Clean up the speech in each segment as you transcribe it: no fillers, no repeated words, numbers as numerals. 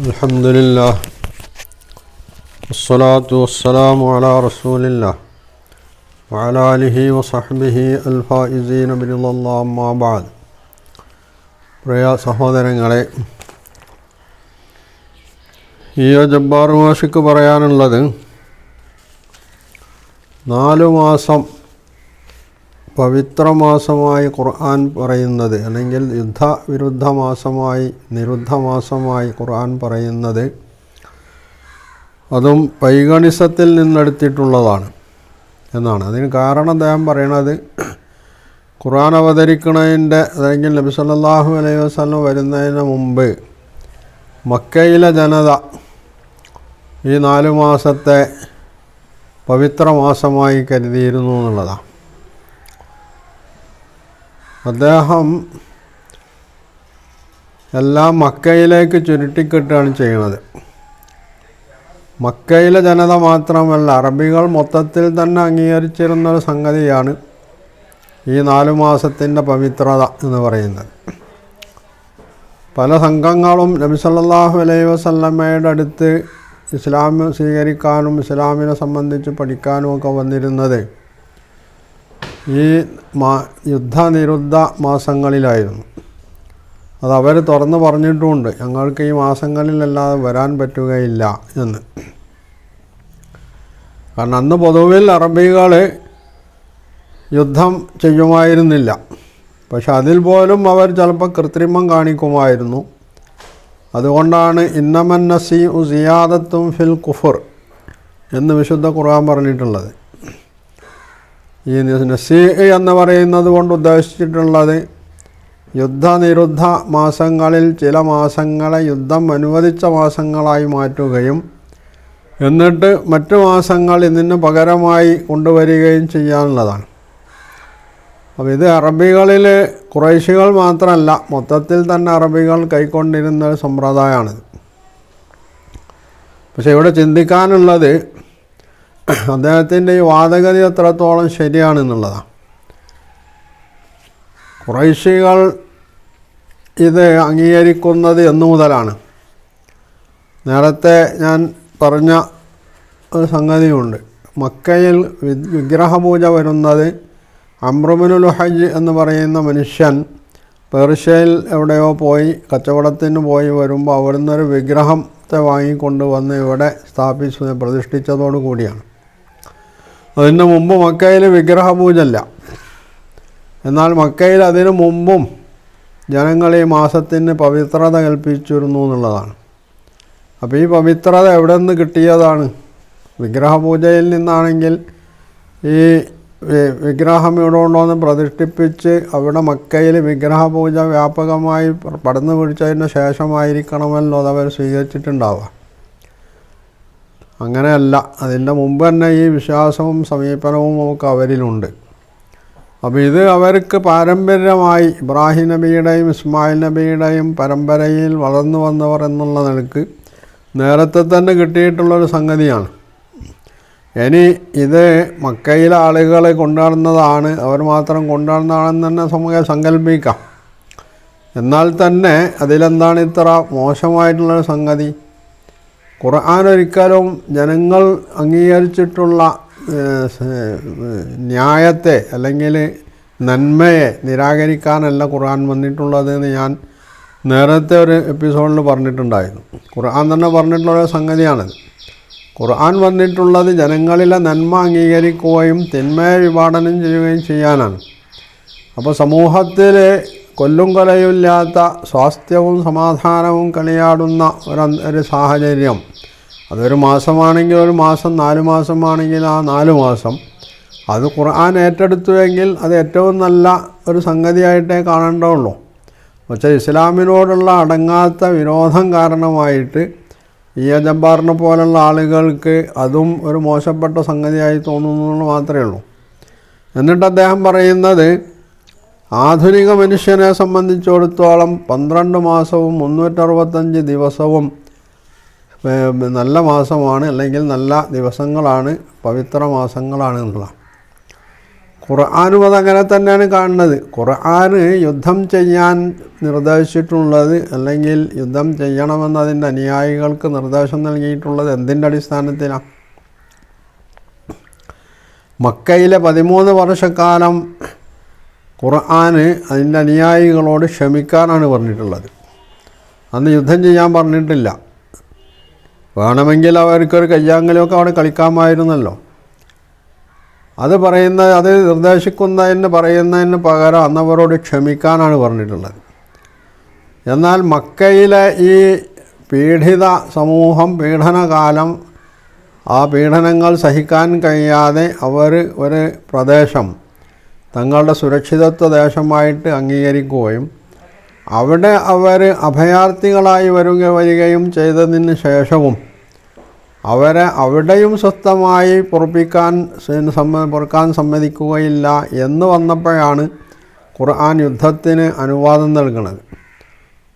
الحمد لله والصلاة والسلام على رسول الله وعلى آله وصحبه الفائزين برضا الله أما بعد. പ്രിയ സഹോദരങ്ങളെ, ഈ ജബ്ബാർ മാഷിക്ക് പറയാനുള്ളത് 4 മാസം പവിത്രമാസമായി ഖുർആൻ പറയുന്നത്, അല്ലെങ്കിൽ യുദ്ധവിരുദ്ധ മാസമായി നിരുദ്ധ മാസമായി ഖുർആൻ പറയുന്നത്, അതും പൈഗണിസത്തിൽ നിന്നെടുത്തിട്ടുള്ളതാണ് എന്നാണ്. അതിന് കാരണം അദ്ദേഹം പറയണത്, ഖുർആൻ അവതരിക്കുന്നതിൻ്റെ അല്ലെങ്കിൽ നബി സല്ലല്ലാഹു അലൈഹി വസല്ലം വരുന്നതിന് മുമ്പ് മക്കയിലെ ജനത ഈ 4 മാസത്തെ പവിത്രമാസമായി കരുതിയിരുന്നു എന്നുള്ളതാണ്. അദ്ദേഹം എല്ലാം മക്കയിലേക്ക് ചുരുട്ടിക്കെട്ടുകയാണ് ചെയ്യുന്നത്. മക്കയിലെ ജനത മാത്രമല്ല, അറബികൾ മൊത്തത്തിൽ തന്നെ അംഗീകരിച്ചിരുന്നൊരു സംഗതിയാണ് ഈ 4 മാസത്തിൻ്റെ പവിത്രത എന്ന് പറയുന്നത്. പല സംഘങ്ങളും നബി സല്ലല്ലാഹു അലൈഹി വസല്ലമയുടെ അടുത്ത് ഇസ്ലാം സ്വീകരിക്കാനും ഇസ്ലാമിനെ സംബന്ധിച്ച് പഠിക്കാനും ഒക്കെ വന്നിരുന്നത് ഈ യുദ്ധനിരുദ്ധ മാസങ്ങളിലായിരുന്നു. അത് അവർ തുറന്ന് പറഞ്ഞിട്ടുമുണ്ട്, ഞങ്ങൾക്ക് ഈ മാസങ്ങളിലല്ലാതെ വരാൻ പറ്റുകയില്ല എന്ന്. കാരണം അന്ന് പൊതുവിൽ അറബികൾ യുദ്ധം ചെയ്യുമായിരുന്നില്ല. പക്ഷെ അതിൽ പോലും അവർ ചിലപ്പോൾ കൃത്രിമം കാണിക്കുമായിരുന്നു. അതുകൊണ്ടാണ് ഇന്നമൻ നസീഉ സിയാദത്തും ഫിൽ കുഫർ എന്ന് വിശുദ്ധ ഖുർആൻ പറഞ്ഞിട്ടുള്ളത്. ഈ നസീ എന്ന് പറയുന്നത് കൊണ്ട് ഉദ്ദേശിച്ചിട്ടുള്ളത് യുദ്ധനിരുദ്ധ മാസങ്ങളിൽ ചില മാസങ്ങളെ യുദ്ധം അനുവദിച്ച മാസങ്ങളായി മാറ്റുകയും എന്നിട്ട് മറ്റു മാസങ്ങൾ ഇതിന് പകരമായി കൊണ്ടുവരികയും ചെയ്യാനുള്ളതാണ്. അപ്പോൾ ഇത് അറബികളിൽ ഖുറൈശികൾ മാത്രമല്ല, മൊത്തത്തിൽ തന്നെ അറബികൾ കൈക്കൊണ്ടിരുന്ന ഒരു സമ്പ്രദായമാണിത്. പക്ഷേ ഇവിടെ ചിന്തിക്കാനുള്ളത് അദ്ദേഹത്തിൻ്റെ ഈ വാദഗതി എത്രത്തോളം ശരിയാണെന്നുള്ളതാണ്. ഖുറൈശികൾ ഇത് അംഗീകരിക്കുന്നത് എന്നു മുതലാണ്? നേരത്തെ ഞാൻ പറഞ്ഞ ഒരു സംഗതിയുണ്ട്. മക്കയിൽ വിഗ്രഹപൂജ വരുന്നത് അംർ ഇബ്നു ലുഹൈ എന്ന് പറയുന്ന മനുഷ്യൻ പേർഷ്യയിൽ എവിടെയോ പോയി കച്ചവടത്തിന് പോയി വരുമ്പോൾ അവിടുന്ന് ഒരു വിഗ്രഹത്തെ വാങ്ങിക്കൊണ്ട് വന്ന് ഇവിടെ പ്രതിഷ്ഠിച്ചതോടു കൂടിയാണ്. അതിന് മുമ്പ് മക്കയിൽ വിഗ്രഹപൂജല്ല. എന്നാൽ മക്കയിൽ അതിനു മുമ്പും ജനങ്ങൾ ഈ മാസത്തിന് പവിത്രത കൽപ്പിച്ചിരുന്നു എന്നുള്ളതാണ്. അപ്പോൾ ഈ പവിത്രത എവിടെ നിന്ന് കിട്ടിയതാണ്? വിഗ്രഹപൂജയിൽ നിന്നാണെങ്കിൽ ഈ വിഗ്രഹം ഇവിടെ കൊണ്ടുവന്ന് പ്രതിഷ്ഠിപ്പിച്ച് അവിടെ മക്കയിൽ വിഗ്രഹപൂജ വ്യാപകമായി പടർന്നു പിടിച്ചതിന് ശേഷമായിരിക്കണമല്ലോ അതവർ സ്വീകരിച്ചിട്ടുണ്ടാവുക. അങ്ങനെയല്ല, അതിൻ്റെ മുമ്പ് തന്നെ ഈ വിശ്വാസവും സമീപനവും നമുക്ക് അവരിലുണ്ട്. അപ്പോൾ ഇത് അവർക്ക് പാരമ്പര്യമായി ഇബ്രാഹിം നബിയുടെയും ഇസ്മായിൽ നബിയുടെയും പരമ്പരയിൽ വളർന്നു വന്നവർ എന്നുള്ള നിലക്ക് നേരത്തെ തന്നെ കിട്ടിയിട്ടുള്ളൊരു സംഗതിയാണ്. ഇനി ഇത് മക്കയിലെ ആളുകളെ കൊണ്ടുനടന്നതാണ്, അവർ മാത്രം കൊണ്ടുനടന്നതാണെന്ന് തന്നെ നമുക്ക് സങ്കല്പിക്കാം. എന്നാൽ തന്നെ അതിലെന്താണ് ഇത്ര മോശമായിട്ടുള്ളൊരു സംഗതി? ഖുർആൻ ഒരിക്കലും ജനങ്ങൾ അംഗീകരിച്ചിട്ടുള്ള ന്യായത്തെ അല്ലെങ്കിൽ നന്മയെ നിരാകരിക്കാനല്ല ഖുർആൻ വന്നിട്ടുള്ളത് എന്ന് ഞാൻ നേരത്തെ ഒരു എപ്പിസോഡിൽ പറഞ്ഞിട്ടുണ്ടായിരുന്നു. ഖുർആൻ തന്നെ പറഞ്ഞിട്ടുള്ളൊരു സംഗതിയാണത്. ഖുർആൻ വന്നിട്ടുള്ളത് ജനങ്ങളിലെ നന്മ അംഗീകരിക്കുകയും തിന്മയെ വിഭാടനം ചെയ്യുകയും ചെയ്യാനാണ്. അപ്പോൾ സമൂഹത്തിൽ കൊല്ലും കൊലയുമില്ലാത്ത സ്വാസ്ഥ്യവും സമാധാനവും കളിയാടുന്ന ഒരു സാഹചര്യം, അതൊരു മാസമാണെങ്കിൽ ഒരു മാസം, 4 മാസമാണെങ്കിൽ ആ 4 മാസം, അത് ഖുർആൻ ഏറ്റെടുത്തുവെങ്കിൽ അത് ഏറ്റവും നല്ല ഒരു സംഗതിയായിട്ടേ കാണേണ്ടതുള്ളൂ. പക്ഷേ ഇസ്ലാമിനോടുള്ള അടങ്ങാത്ത വിരോധം കാരണമായിട്ട് ഈ ജബ്ബാറിനെ പോലുള്ള ആളുകൾക്ക് അതും ഒരു മോശപ്പെട്ട സംഗതിയായി തോന്നുന്നു മാത്രമേ ഉള്ളൂ. എന്നിട്ട് അദ്ദേഹം പറയുന്നത്, ആധുനിക മനുഷ്യനെ സംബന്ധിച്ചിടത്തോളം 12 മാസവും 365 ദിവസവും നല്ല മാസമാണ്, അല്ലെങ്കിൽ നല്ല ദിവസങ്ങളാണ്, പവിത്ര മാസങ്ങളാണ് എന്നുള്ള. ഖുർആനും അതങ്ങനെ തന്നെയാണ് കാണുന്നത്. ഖുർആന് യുദ്ധം ചെയ്യാൻ നിർദ്ദേശിച്ചിട്ടുള്ളത്, അല്ലെങ്കിൽ യുദ്ധം ചെയ്യണമെന്ന് അതിൻ്റെ അനുയായികൾക്ക് നിർദ്ദേശം നൽകിയിട്ടുള്ളത് എന്തിൻ്റെ അടിസ്ഥാനത്തിലാണ്? മക്കയിലെ 13 വർഷക്കാലം ഖുർആന് അതിൻ്റെ അനുയായികളോട് ക്ഷമിക്കാനാണ് പറഞ്ഞിട്ടുള്ളത്. അന്ന് യുദ്ധം ചെയ്യാൻ പറഞ്ഞിട്ടില്ല. വേണമെങ്കിൽ അവർക്കൊരു കയ്യാങ്കളിയൊക്കെ അവിടെ കളിക്കാമായിരുന്നല്ലോ. അത് നിർദ്ദേശിക്കുന്നതിന് പകരം അന്നവരോട് ക്ഷമിക്കാനാണ് പറഞ്ഞിട്ടുള്ളത്. എന്നാൽ മക്കയിലെ ഈ പീഡിത സമൂഹം, പീഡനകാലം, ആ പീഡനങ്ങൾ സഹിക്കാൻ കഴിയാതെ അവർ ഒരു പ്രദേശം തങ്ങളുടെ സുരക്ഷിതത്വ ദേശമായിട്ട് അംഗീകരിക്കുകയും അവിടെ അവർ അഭയാർത്ഥികളായി വരികയും ചെയ്തതിന് ശേഷവും അവരെ അവിടെയും സ്വസ്ഥമായി പൊറുക്കാൻ സമ്മതിക്കുകയില്ല എന്ന് വന്നപ്പോഴാണ് ഖുർആൻ യുദ്ധത്തിന് അനുവാദം നൽകുന്നത്.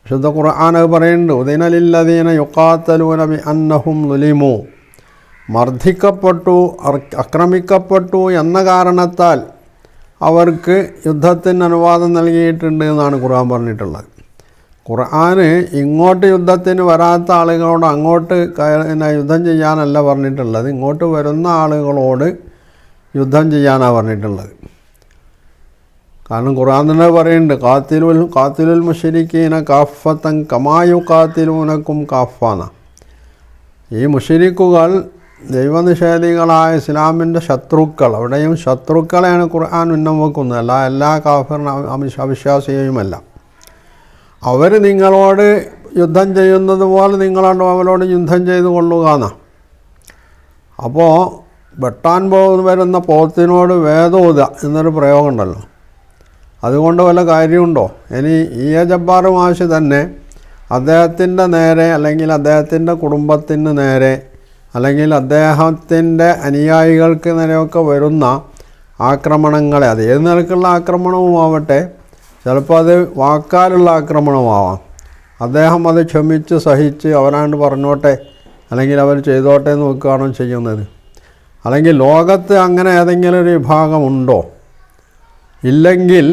വിശുദ്ധ ഖുർആൻ അത് പറയുന്നുണ്ട്, ഉദിനലില്ലദീന യുഖാത്തലൂന ബിഅന്നഹും ളുലിമു, മർദ്ദിക്കപ്പെട്ടു, ആക്രമിക്കപ്പെട്ടു എന്ന കാരണത്താൽ അവർക്ക് യുദ്ധത്തിന് അനുവാദം നൽകിയിട്ടുണ്ട് എന്നാണ് ഖുർആൻ പറഞ്ഞിട്ടുള്ളത്. ഖുർആന് ഇങ്ങോട്ട് യുദ്ധത്തിന് വരാത്ത ആളുകളോട് അങ്ങോട്ട് യുദ്ധം ചെയ്യാനല്ല പറഞ്ഞിട്ടുള്ളത്, ഇങ്ങോട്ട് വരുന്ന ആളുകളോട് യുദ്ധം ചെയ്യാനാണ് പറഞ്ഞിട്ടുള്ളത്. കാരണം ഖുർആൻ തന്നെ പറയുന്നുണ്ട്, ഖാത്തിലുൽ മുശ്രിക്കീന കാഫത്തൻ കമാ യുഖാത്തിലൂനക്കും കാഫാന. ഈ മുശ്രിക്കുകൾ ദൈവനിഷേധികളായ ഇസ്ലാമിൻ്റെ ശത്രുക്കൾ, അവിടെയും ശത്രുക്കളെയാണ് ഖുർആൻ ഉന്നം വെക്കുന്നത്, എല്ലാ കാഫിറിനും അവിശ്വാസിയുമല്ല. അവർ നിങ്ങളോട് യുദ്ധം ചെയ്യുന്നത് പോലെ നിങ്ങളോട് അവരോട് യുദ്ധം ചെയ്ത് കൊള്ളുക എന്നാണ്. അപ്പോൾ വെട്ടാൻ വരുന്ന പോത്തിനോട് വേദോദ എന്നൊരു പ്രയോഗമുണ്ടല്ലോ, അതുകൊണ്ട് വല്ല കാര്യമുണ്ടോ? ഇനി ജബ്ബാർ മാഷ് തന്നെ അദ്ദേഹത്തിൻ്റെ നേരെ, അല്ലെങ്കിൽ അദ്ദേഹത്തിൻ്റെ കുടുംബത്തിന് നേരെ, അല്ലെങ്കിൽ അദ്ദേഹത്തിൻ്റെ അനുയായികൾക്ക് നേരെയൊക്കെ വരുന്ന ആക്രമണങ്ങളെ, അത് ഏത് നിലക്കുള്ള ആക്രമണവുമാവട്ടെ, ചിലപ്പോൾ അത് വാക്കാലുള്ള ആക്രമണമാവാം, അദ്ദേഹം അത് ക്ഷമിച്ച് സഹിച്ച് അവരാണ്ട് പറഞ്ഞോട്ടെ അല്ലെങ്കിൽ അവർ ചെയ്തോട്ടെ എന്ന് നോക്കുകയാണോ ചെയ്യുന്നത്? അല്ലെങ്കിൽ ലോകത്ത് അങ്ങനെ ഏതെങ്കിലും ഒരു വിഭാഗമുണ്ടോ? ഇല്ലെങ്കിൽ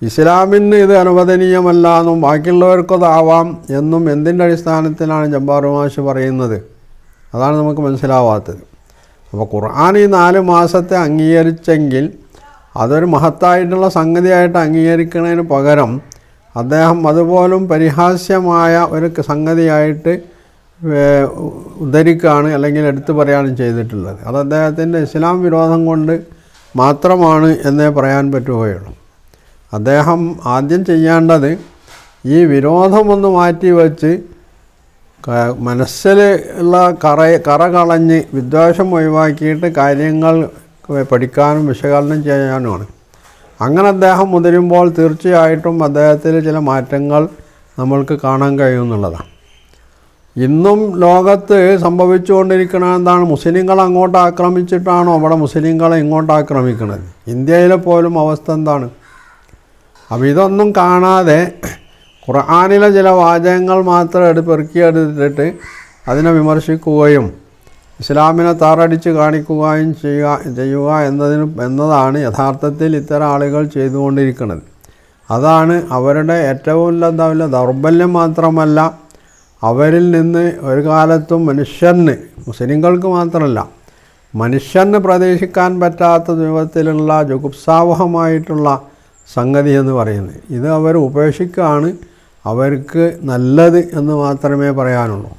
ഇസ്ലാമിന് ഇത് അനുവദനീയമല്ല എന്നും ബാക്കിയുള്ളവർക്കതാവാം എന്നും എന്തിൻ്റെ അടിസ്ഥാനത്തിലാണ് ജബ്ബാർ മാഷ് പറയുന്നത്? അതാണ് നമുക്ക് മനസ്സിലാവാത്തത്. അപ്പോൾ ഖുർആൻ ഈ 4 മാസത്തെ അംഗീകരിച്ചെങ്കിൽ അതൊരു മഹത്തായിട്ടുള്ള സംഗതിയായിട്ട് അംഗീകരിക്കുന്നതിന് പകരം അദ്ദേഹം അതുപോലും പരിഹാസ്യമായ ഒരു സംഗതിയായിട്ട് ഉദ്ധരിക്കുകയാണ്, അല്ലെങ്കിൽ എടുത്തു പറയുകയാണ് ചെയ്തിട്ടുള്ളത്. അത് അദ്ദേഹത്തിൻ്റെ ഇസ്ലാം വിരോധം കൊണ്ട് മാത്രമാണ് എന്നേ പറയാൻ പറ്റുകയുള്ളൂ. അദ്ദേഹം ആദ്യം ചെയ്യേണ്ടത് ഈ വിരോധമൊന്ന് മാറ്റി വച്ച് മനസ്സിൽ ഉള്ള കറ കളഞ്ഞ് വിദ്വേഷം ഒഴിവാക്കിയിട്ട് കാര്യങ്ങൾ പഠിക്കാനും വിശകലനം ചെയ്യാനുമാണ്. അങ്ങനെ അദ്ദേഹം മുതിരുമ്പോൾ തീർച്ചയായിട്ടും അദ്ദേഹത്തിൽ ചില മാറ്റങ്ങൾ നമ്മൾക്ക് കാണാൻ കഴിയുമെന്നുള്ളതാണ്. ഇന്നും ലോകത്ത് സംഭവിച്ചുകൊണ്ടിരിക്കുന്നത് എന്താണ്? മുസ്ലിങ്ങൾ അങ്ങോട്ട് ആക്രമിച്ചിട്ടാണോ അവിടെ മുസ്ലിങ്ങളെ ഇങ്ങോട്ട് ആക്രമിക്കുന്നത്? ഇന്ത്യയിലെ പോലും അവസ്ഥ എന്താണ്? അപ്പോൾ ഇതൊന്നും കാണാതെ ഖുർആനിലെ ചില വാചകങ്ങൾ മാത്രം പെറുക്കിയെടുത്തിട്ട് അതിനെ വിമർശിക്കുകയും ഇസ്ലാമിനെ താറടിച്ച് കാണിക്കുകയും ചെയ്യുക എന്നതാണ് യഥാർത്ഥത്തിൽ ഇത്തരം ആളുകൾ ചെയ്തുകൊണ്ടിരിക്കുന്നത്. അതാണ് അവരുടെ ഏറ്റവും വലിയ ദൗർബല്യം. മാത്രമല്ല, അവരിൽ നിന്ന് ഒരു കാലത്തും മനുഷ്യന്, മുസ്ലിങ്ങൾക്ക് മാത്രമല്ല മനുഷ്യന് പ്രതീക്ഷിക്കാൻ പറ്റാത്ത രൂപത്തിലുള്ള ജുഗുപ്സാവഹമായിട്ടുള്ള സംഗതി എന്ന് പറയുന്നത്. ഇത് അവർ ഉപേക്ഷിക്കുകയാണ് അവർക്ക് നല്ലത് എന്ന് മാത്രമേ പറയാനുള്ളൂ.